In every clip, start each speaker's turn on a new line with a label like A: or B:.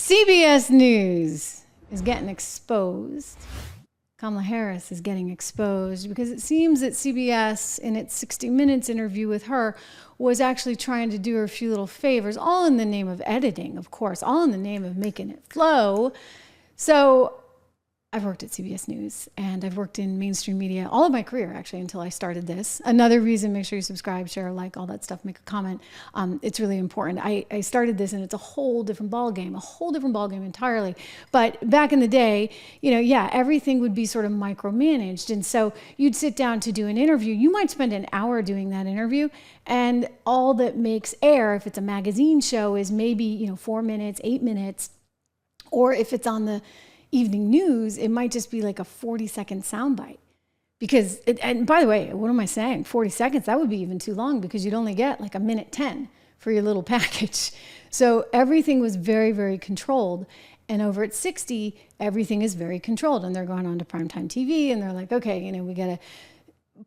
A: CBS News is getting exposed. Kamala Harris is getting exposed because it seems that CBS, in its 60 Minutes interview with her, was actually trying to do her a few little favors, all in the name of editing, of course, all in the name of making it flow. So I've worked at CBS News and I've worked in mainstream media all of my career, actually, until I started this. Another reason, make sure you subscribe, share, like, all that stuff, make a comment. It's really important. I started this and it's a whole different ballgame entirely. But back in the day, everything would be sort of micromanaged. And so you'd sit down to do an interview. You might spend an hour doing that interview, and all that makes air, if it's a magazine show, is maybe 4 minutes, 8 minutes, or if it's on the evening news, it might just be like a 40-second soundbite. Because, and by the way, what am I saying? 40 seconds, that would be even too long because you'd only get like a minute 10 for your little package. So everything was very, very controlled. And over at 60, everything is very controlled. And they're going on to primetime TV and they're like, okay, we got to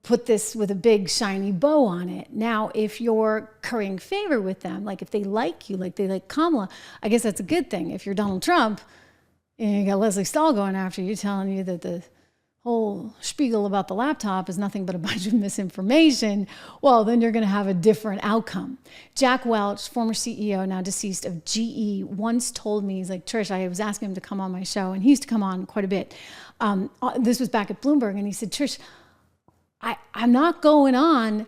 A: put this with a big shiny bow on it. Now, if you're currying favor with them, like if they like you, like they like Kamala, I guess that's a good thing. If you're Donald Trump, you got Leslie Stahl going after you, telling you that the whole spiel about the laptop is nothing but a bunch of misinformation, well, then you're going to have a different outcome. Jack Welch, former CEO, now deceased, of GE, once told me, he's like, Trish, I was asking him to come on my show, and he used to come on quite a bit. This was back at Bloomberg, and he said, Trish, I'm not going on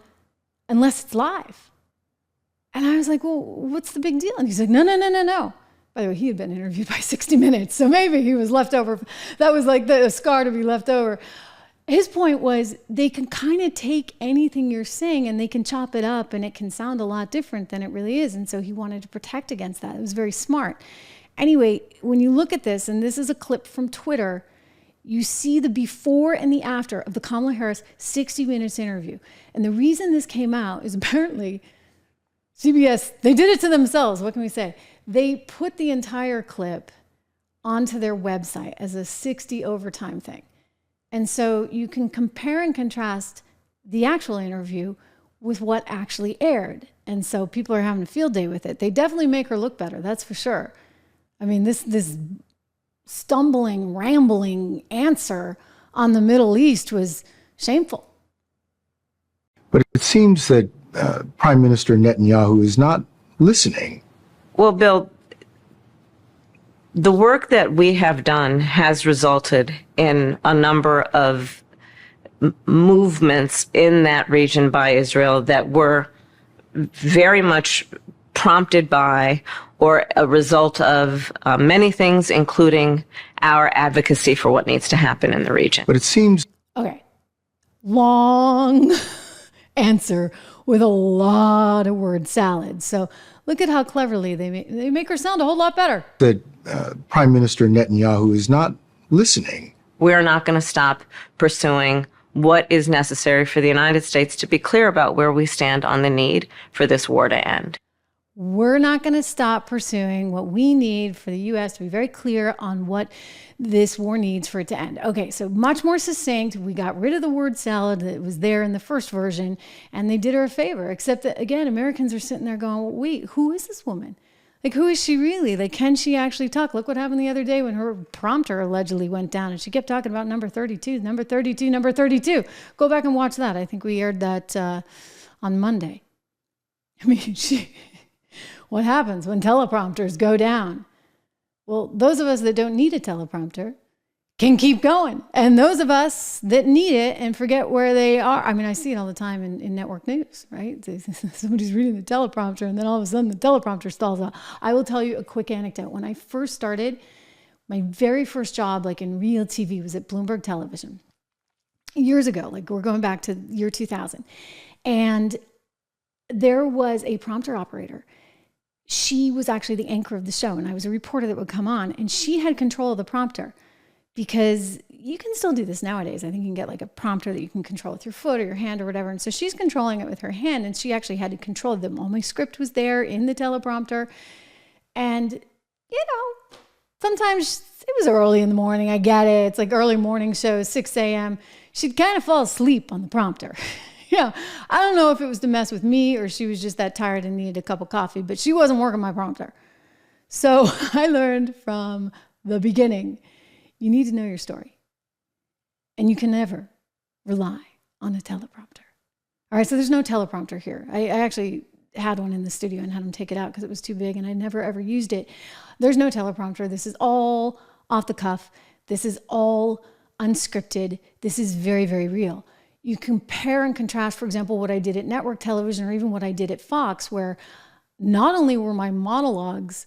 A: unless it's live. And I was like, well, what's the big deal? And he's like, no. By the way, he had been interviewed by 60 Minutes, so maybe he was left over. That was like the scar to be left over. His point was they can kind of take anything you're saying and they can chop it up and it can sound a lot different than it really is. And so he wanted to protect against that. It was very smart. Anyway, when you look at this, and this is a clip from Twitter, you see the before and the after of the Kamala Harris 60 Minutes interview. And the reason this came out is apparently CBS, they did it to themselves. What can we say? They put the entire clip onto their website as a 60 overtime thing. And so you can compare and contrast the actual interview with what actually aired. And so people are having a field day with it. They definitely make her look better, that's for sure. I mean, this stumbling, rambling answer on the Middle East was shameful.
B: But it seems that Prime Minister Netanyahu is not listening.
C: Well, Bill, the work that we have done has resulted in a number of movements in that region by Israel that were very much prompted by or a result of many things, including our advocacy for what needs to happen in the region.
B: But it seems...
A: Okay. Long answer with a lot of word salad. So look at how cleverly they make her sound a whole lot better.
B: That Prime Minister Netanyahu is not listening.
C: We are not going to stop pursuing what is necessary for the United States to be clear about where we stand on the need for this war to end.
A: We're not going to stop pursuing what we need for the U.S. to be very clear on what this war needs for it to end. Okay, so much more succinct. We got rid of the word salad that was there in the first version, and they did her a favor, except that, again, Americans are sitting there going, well, wait, who is this woman? Like, who is she really? Like, can she actually talk? Look what happened the other day when her prompter allegedly went down, and she kept talking about number 32, number 32, number 32. Go back and watch that. I think we aired that on Monday. I mean, what happens when teleprompters go down? Well, those of us that don't need a teleprompter can keep going. And those of us that need it and forget where they are. I mean, I see it all the time in network news, right? Somebody's reading the teleprompter and then all of a sudden the teleprompter stalls out. I will tell you a quick anecdote. When I first started, my very first job, like in real TV, was at Bloomberg Television. Years ago, like we're going back to year 2000. And there was a prompter operator. She was actually the anchor of the show, and I was a reporter that would come on, and she had control of the prompter because you can still do this nowadays. I think you can get like a prompter that you can control with your foot or your hand or whatever. And so she's controlling it with her hand, and she actually had to control them. All my script was there in the teleprompter. And, sometimes it was early in the morning. I get it. It's like early morning shows, 6 a.m. She'd kind of fall asleep on the prompter. I don't know if it was to mess with me or she was just that tired and needed a cup of coffee, but she wasn't working my prompter. So I learned from the beginning, you need to know your story. And you can never rely on a teleprompter. All right, so there's no teleprompter here. I actually had one in the studio and had them take it out because it was too big and I never ever used it. There's no teleprompter. This is all off the cuff. This is all unscripted. This is very, very real. You compare and contrast, for example, what I did at network television or even what I did at Fox, where not only were my monologues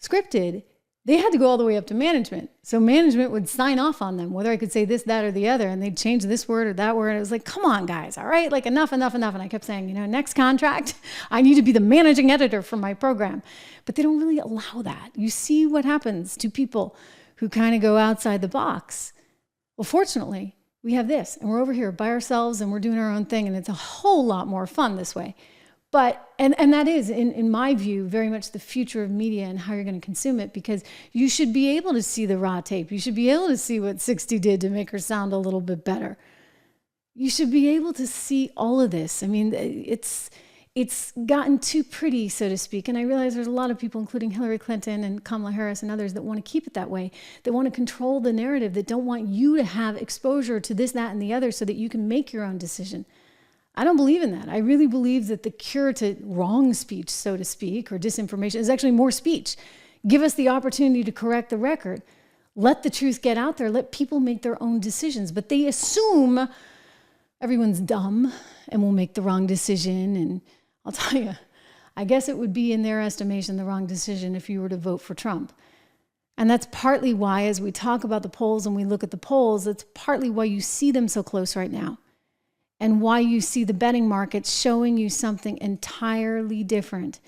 A: scripted, they had to go all the way up to management. So management would sign off on them, whether I could say this, that, or the other, and they'd change this word or that word. And it was like, come on, guys, all right? Like enough. And I kept saying, next contract, I need to be the managing editor for my program. But they don't really allow that. You see what happens to people who kind of go outside the box. Well, fortunately, we have this, and we're over here by ourselves, and we're doing our own thing, and it's a whole lot more fun this way. But, and that is, in my view, very much the future of media and how you're going to consume it, because you should be able to see the raw tape. You should be able to see what 60 did to make her sound a little bit better. You should be able to see all of this. I mean, it's gotten too pretty, so to speak. And I realize there's a lot of people, including Hillary Clinton and Kamala Harris and others, that want to keep it that way. They want to control the narrative, that don't want you to have exposure to this, that, and the other so that you can make your own decision. I don't believe in that. I really believe that the cure to wrong speech, so to speak, or disinformation is actually more speech. Give us the opportunity to correct the record. Let the truth get out there. Let people make their own decisions. But they assume everyone's dumb and will make the wrong decision. And I'll tell you, I guess it would be in their estimation the wrong decision if you were to vote for Trump. And that's partly why, as we talk about the polls and we look at the polls, that's partly why you see them so close right now. And why you see the betting market showing you something entirely different